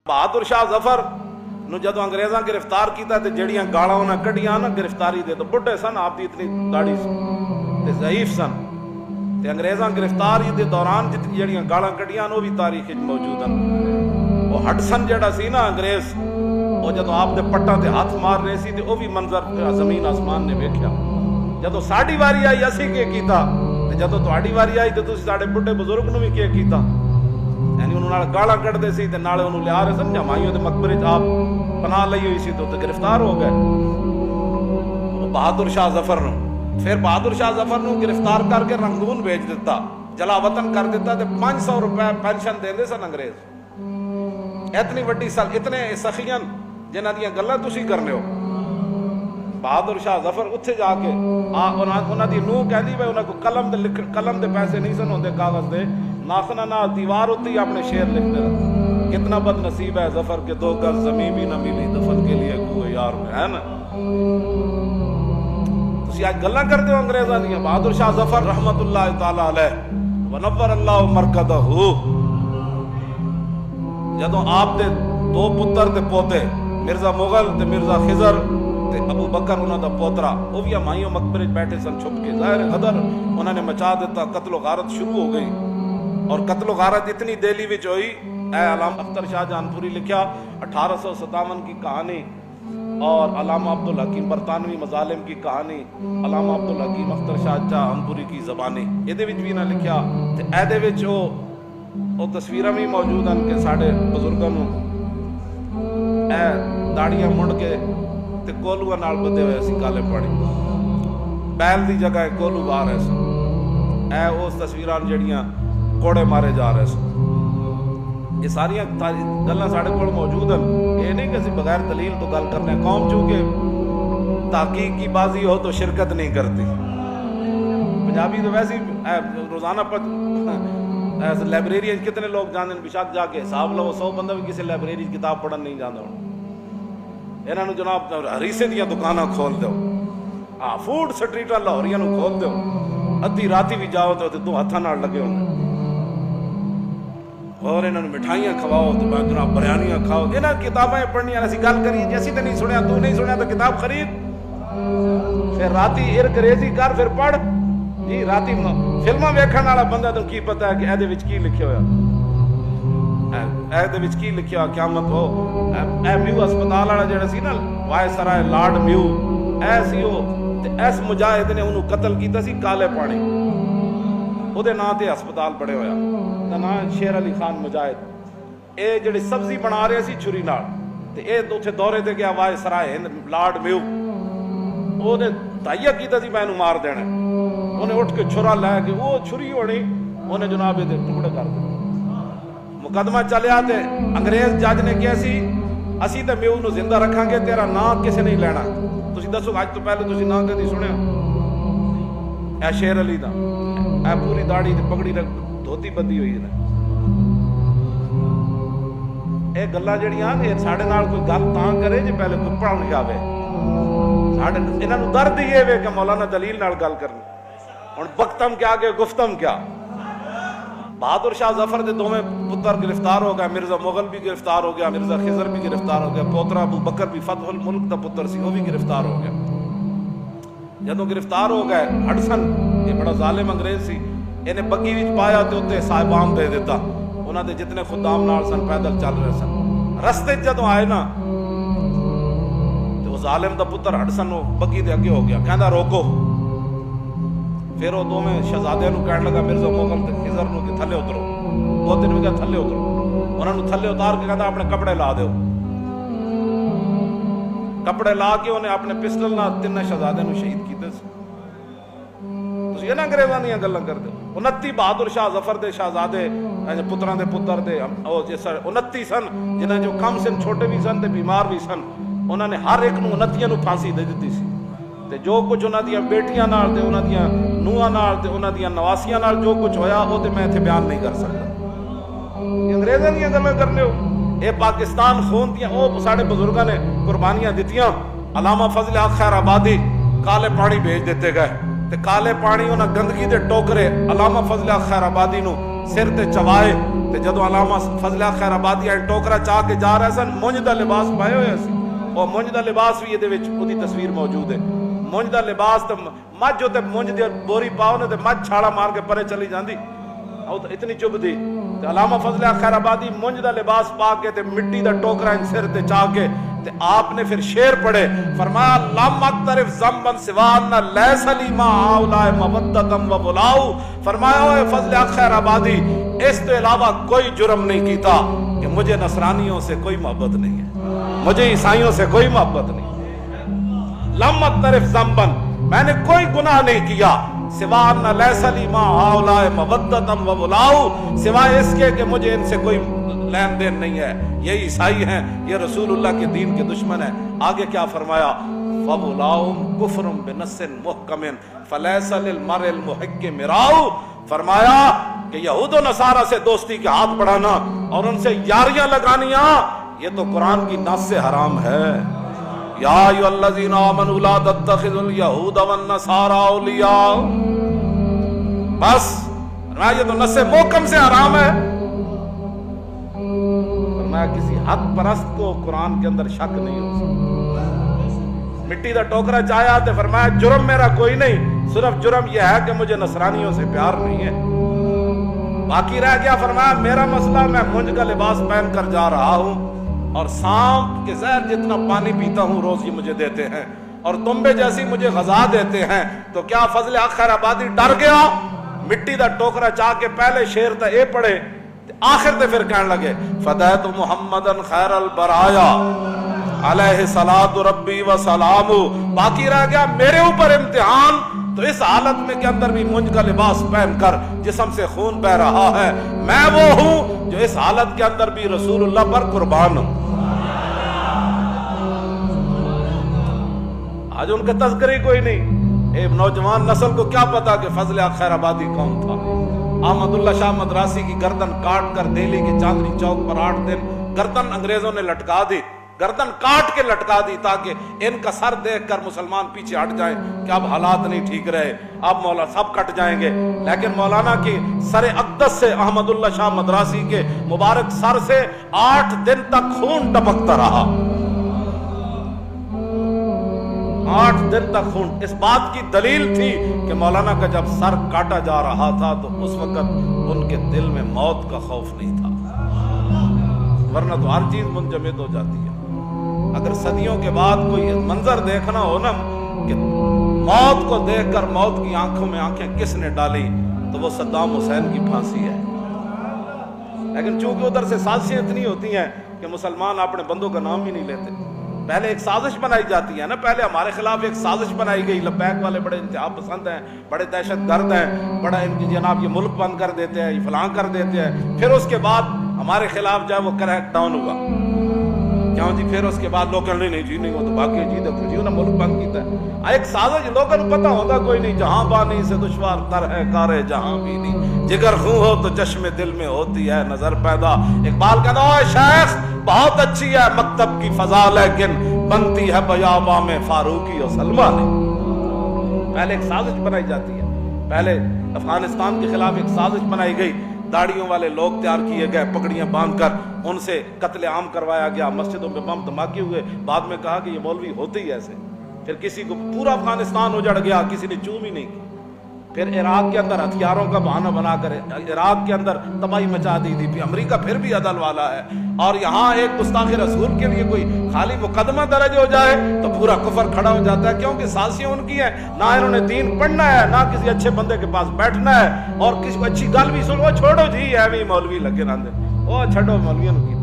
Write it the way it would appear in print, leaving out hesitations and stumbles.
بہادر شاہ ظفر نو جدو انگریزاں گرفتار کیتا تے جڑیاں گالاں انہاں کڈیاں نا گرفتاری دے تو بڈھے سن، آپ دی اتنی داڑھی تے ضعیف سن تے انگریزاں گرفتاری دے دوران جتنی جڑیاں گالاں کڈیاں وہ بھی تاریخ موجود ہیں۔ وہ ہڈسن جڑا سی نا انگریز، وہ جدو آپ دے پٹاں تے ہاتھ مار رہے سی تے وہ بھی منظر زمین آسمان نے ویکھیا۔ جدو ساڈی واری آئی اسی کی کیتا تے جدو تہاڈی واری آئی تے تسی ساڈے بڈھے بزرگ نو بھی کی کیتا، یعنی انہوں نے گالاں کڈدے سی تے نالے انہوں لیا رہے سن جمائیوں دے مقبرے چ آپ پناہ لئی ہوئی سی تو گرفتار ہو گئے بہادر شاہ ظفر نو۔ پھر بہادر شاہ ظفر نو گرفتار کر کے رنگون بھیج دیتا، جلا وطن کر دیتا تے 500 روپے پینشن دیندے سن انگریز۔ اتنی وڈی سال اتنے سخیاں جنہاں دیاں گلاں تسی کرنے ہو۔ بہادر شاہ ظفر اتھے جا کے انہاں دی نوح کہندی بھائی انہاں کو قلم دے پیسے نہیں سن ہوندے کاغذ دے، ناخنا نال دیوار ہوتی اپنے شعر لکھتے رہتے۔ کتنا بد نصیب ہے ظفر کے 2 گز زمین بھی نہ ملی دفن کے لیے کوئی یار میں، ہے نا؟ تسی آج گلاں کرتے ہو انگریزاں دیاں۔ بہادر شاہ ظفر رحمت اللہ تعالی علیہ ونور اللہ مرکدہ، جدوں آپ دے 2 پتر تے پوتے مرزا مغل تے مرزا خضر تے ابو بکر انہاں دا پوترا، وہ بھی ہمایوں مقبرے بیٹھے سن چھپ کے، ظاہر غدر انہاں نے مچا دیتا، قتل و غارت شروع ہو گئی۔ اور قتل و غارت اتنی دہلی وچ ہوئی، اے علامہ اختر شاہ جہانپوری لکھیا 1857 کی کہانی، اور علامہ عبدالحکیم برطانوی مظالم کی کہانی، علامہ عبدالحکیم اختر شاہ جہانپوری کی زبانی، یہ وچ بھی نہ لکھیا تے اے وچ وہ تصویراں بھی موجود ہیں کہ ساڈے بزرگاں نو اے داڑیاں منڈ کے تے کولوਆਂ نال بدے ہوئے سی کالے پاڑی، بیل دی جگہ کولو باہر ہے سن، اے اس تصویراں جڑیاں کوڑے مارے جا رہے سن۔ یہ ساری گلاں ساڈے کول موجود ہیں، یہ نہیں کہ اسی بغیر دلیل تو گل کرنے۔ قوم چونکہ تحقیق کی بازی ہو تو شرکت نہیں کرتی۔ پنجابی تو ویسے ہی روزانہ لائبریری کتنے لوگ جاندے ہیں، بشک جا کے حساب لو 100 بندہ بھی کسی لائبریری کتاب پڑھن نہیں جاندا ہوں۔ انہاں نو جناب ہریسے دیاں دکاناں کھول دیو، فوڈ سٹریٹاں لاہوریاں نو کھول دیو، ادھی راتی بھی جاؤ تو 2 ہتھاں نال لگے ہوندے، اور انہوں نے مٹھائیاں کھواؤ تو جناب بریانیاں کھاؤ۔ انہاں کتابیں پڑھنیاں، اسی گل کری جیسی تے نہیں سنیا، تو نہیں سنیا تو کتاب خرید، پھر راتی ارک ریزی کر، پھر پڑھ جی۔ راتی فلماں ویکھن والا بندہ تو کی پتہ ہے کہ اے وچ کی لکھیا ہویا، اے دے وچ کی لکھیا قیامت ہو۔ اے میو ہسپتال والا جڑا سی نا وائس سرائے لارڈ میو، اے سی او تے ایس مجاہد نے انہوں قتل کیتا سی کالے پاڑی، او دے نام تے ہسپتال بڑے ہویا، دا نام شیر علی خان مجاہد۔ اے جڑی سبزی بنا رہے سی چھری نال تے اے اوتھے دورے تے گیا وائس سرائے ہند لارڈ میو، او نے دائیا کیتا سی میں اینوں مار دینا، انہیں اٹھ کے چھرا لے کے وہ چھری ہونی انہیں جناب دے ٹکڑے کر دے۔ مقدمہ چلیا تے انگریز جج نے کیا سی اسی تے میو نو زندہ رکھاں گے، تیرا نام کسے نہیں لینا۔ تسی دسو اج تو پہلے تسی نام کدی سنیا؟ اے شیر علی دا، اے پوری داڑھی تے پگڑی دھوتی بندی ہوئی ہے۔ اے گلاں جڑیاں اے ساڈے نال کوئی گل تاں کرے جے پہلے کوئی پڑھن جاوے، ساڈے انہاں نو درد ہی اے کہ مولانا دلیل نال گل کرنی۔ ہن بختم کیا کہ گفتم کیا۔ بہادر شاہ ظفر دے 2 پتر گرفتار ہو گئے، مرزا مغل بھی گرفتار ہو گیا، مرزا خضر بھی گرفتار ہو گیا، پوترا ابو بکر بھی فتح الملک دا پتر سی وہ بھی گرفتار ہو گیا۔ جدوں گرفتار ہو گئے ہڈسن یہ بڑا ظالم انگریز سی، انہیں بگی وچ پایا تے اتنے صاحبان دے دیتا، انہاں دے جتنے خدام نال سن پیدل چل رہے سن۔ رستے جدوں آئے نا تے وہ ظالم دا پتر ہڈسن بگی دے اگے ہو گیا، کہندا روکو۔ پھر وہ 2 شہزادے نو کہنے لگا مرزا مغل تے خضر نو کہ تھلے اترو، وہ دن بھی کہا تھلے اترو، انہوں نے تھلے اتار کے کہتا اپنے کپڑے لا دیو، کپڑے لا کے انہیں اپنے پسٹل نہ 3 شہزادے نو شہید کیتے سی۔ تسی یہ نہ انگریزاں دیاں گلاں کردے ہو۔ 29 بہادر شاہ ظفر دے شہزادے پتراں دے پتر دے 29 سن، جنہاں جو کم سن چھوٹے بھی سن تے بیمار بھی سن، انہوں نے ہر ایک نو 29 نو پھانسی دے دیتی سی۔ تے جو کچھ انہاں دیاں بیٹیاں نال تے انہاں دیاں نوہاں نال تے انہاں دیاں نواسیاں نال جو کچھ ہویا وہ تے میں ایتھے بیان نہیں کر سکتا۔ انگریزاں دیاں گلاں کرنے ہو، اے پاکستان خون دیاں او ساڈے بزرگاں نے قربانیاں دتیاں۔ علامہ فضل حق خیر آبادی کالے پانی بھیج دیتے گئے تے کالے پانی انہاں گندگی دے ٹوکرے علامہ فضل حق خیر آبادی نو سر تے چوائے تے جدو علامہ فضل خیر آبادی ٹوکرا چاہ کے جا رہے سن مونج دا لباس پائے ہوئے سی، اور مونج دا لباس بھی یہ وچ تصویر موجود ہے۔ مونج دا لباس تے مجھ تے مونج دی بوری پاؤ نے تے مجھ چھاڑا مار کے پرے چلی جاندی، او اتنی چب دی۔ تے علامہ فضل خیر آبادی مونج دا لباس پا کے تے مٹی دا ٹوکرا ان سر تے چاہ کے تے آپ نے پھر شعر پڑھے، فرمایا لم اقترف ذنبا سوان لیس لی ما ہؤلاء مودۃ و بلاؤ، فرمایا اے فضل خیر آبادی اس کے علاوہ کوئی جرم نہیں کیتا کہ مجھے نصرانیوں سے کوئی محبت نہیں ہے، مجھے عیسائیوں سے کوئی محبت نہیں۔ لم اقترف ذنبا، میں نے کوئی گناہ نہیں کیا، سوان لیس لی ما ہؤلاء مودۃ و بلاؤ، سوائے اس کے کہ مجھے ان سے کوئی لین دین نہیں ہے، یہ عیسائی ہیں، یہ رسول اللہ کے دین کے دشمن ہیں۔ آگے کیا فرمایا؟ فَبُلَاؤُمْ كُفْرٌ بِنَصٍ مُحْكَمٍ فَلَيْسَ لِلْمَرْءِ الْمُحِقِّ مِرَاؤُ، فرمایا کہ یہود و نصارہ سے دوستی کے ہاتھ بڑھانا اور ان سے یاریاں لگانیاں یہ تو قرآن کی نص سے حرام ہے۔ یا ایھا الذین آمنوا لا تتخذوا اليہود والنصارى اولیاء، بس یہ تو نص محکم سے حرام ہے۔ کسی حق پرست کو قرآن کے اندر شک نہیں ہو سکتا۔ مٹی دا ٹوکرا چاہیا تے فرمایا جرم میرا کوئی نہیں، صرف جرم یہ ہے کہ مجھے نصرانیوں سے پیار نہیں ہے۔ باقی رہ گیا، فرمایا میرا مسئلہ میں مونج کا لباس پہن کر جا رہا ہوں اور سانپ کے زہر جتنا پانی پیتا ہوں روز یہ مجھے دیتے ہیں اور تنبے جیسی مجھے غذا دیتے ہیں، تو کیا فضل خیر آبادی ڈر گیا؟ مٹی دا ٹوکرا چاہ کے پہلے شعر تا اے پڑھے، آخر تے پھر کہنے لگے فدیت محمدن خیر البرایا علیہ صلاۃ ربی و سلام۔ باقی رہ گیا میرے اوپر امتحان، تو اس حالت میں کے اندر بھی مونج کا لباس پہن کر جسم سے خون بہ رہا ہے، میں وہ ہوں جو اس حالت کے اندر بھی رسول اللہ پر قربان ہوں۔ آج ان کا تذکر ہی کوئی نہیں، ایک نوجوان نسل کو کیا پتا کہ فضل خیر آبادی کون تھا۔ احمد اللہ شاہ مدراسی کی گردن کاٹ کر دہلی کے چاندنی چوک پر 8 دن گردن انگریزوں نے لٹکا دی، گردن کاٹ کے لٹکا دی تاکہ ان کا سر دیکھ کر مسلمان پیچھے ہٹ جائیں کہ اب حالات نہیں ٹھیک رہے، اب مولانا سب کٹ جائیں گے۔ لیکن مولانا کی سر اقدس سے احمد اللہ شاہ مدراسی کے مبارک سر سے 8 دن تک خون ٹپکتا رہا، 8 دن تک خون۔ اس بات کی دلیل تھی کہ مولانا کا جب سر کاٹا جا رہا تھا تو اس وقت ان کے دل میں موت کا خوف نہیں تھا، ورنہ تو ہر چیز منجمد ہو جاتی ہے۔ اگر صدیوں کے بعد کوئی منظر دیکھنا ہو نا کہ موت کو دیکھ کر موت کی آنکھوں میں آنکھیں کس نے ڈالی تو وہ صدام حسین کی پھانسی ہے۔ لیکن چونکہ ادھر سے سازشیں اتنی ہوتی ہیں کہ مسلمان اپنے بندوں کا نام ہی نہیں لیتے۔ پہلے ایک سازش بنائی جاتی ہے نا، پہلے ہمارے خلاف ایک سازش بنائی گئی، لبیک والے بڑے انتہا پسند ہیں، بڑے دہشت گرد ہیں، بڑا ان کی جناب یہ ملک بند کر دیتے ہیں، یہ فلاں کر دیتے ہیں۔ پھر اس کے بعد ہمارے خلاف جو ہے وہ کریک ڈاؤن ہوا، کیوں جی؟ پھر اس کے بعد لوگ کہنے نہیں جی نہیں وہ تو باقی جی دیکھو جی انہوں نے ملک بند کیتا ہے۔ ایک سازش لوگوں کو پتہ ہوتا کوئی نہیں، جہاں بانی سے دشوار تر ہے کارے جہاں بھی نہیں، جگر خوں ہو تو چشم دل میں ہوتی ہے نظر پیدا۔ اقبال کہتا ہے شیخ بہت اچھی ہے مکتب کی فضا لیکن بنتی ہے بیاباں میں فاروقی اور سلمہ نے۔ پہلے ایک سازش بنائی جاتی ہے، پہلے افغانستان کے خلاف ایک سازش بنائی گئی، داڑھیوں والے لوگ تیار کیے گئے، پگڑیاں باندھ کر ان سے قتل عام کروایا گیا، مسجدوں میں بم دھماکے ہوئے، بعد میں کہا کہ یہ مولوی ہوتے ہی ایسے۔ پھر کسی کو پورا افغانستان اجڑ گیا، کسی نے چوم ہی نہیں کی۔ پھر عراق کے اندر ہتھیاروں کا بہانہ بنا کر عراق کے اندر تباہی مچا دی تھی، پھر امریکہ پھر بھی عدل والا ہے، اور یہاں ایک گستاخ رسول کے لیے کوئی خالی مقدمہ درج ہو جائے تو پورا کفر کھڑا ہو جاتا ہے، کیونکہ سازشیں ان کی ہیں، نہ انہوں نے دین پڑھنا ہے، نہ کسی اچھے بندے کے پاس بیٹھنا ہے، اور کسی کو اچھی گل بھی سن وہ چھوڑو جی ایویں مولوی لگے نہ دے، وہ چھڈو مولویوں کی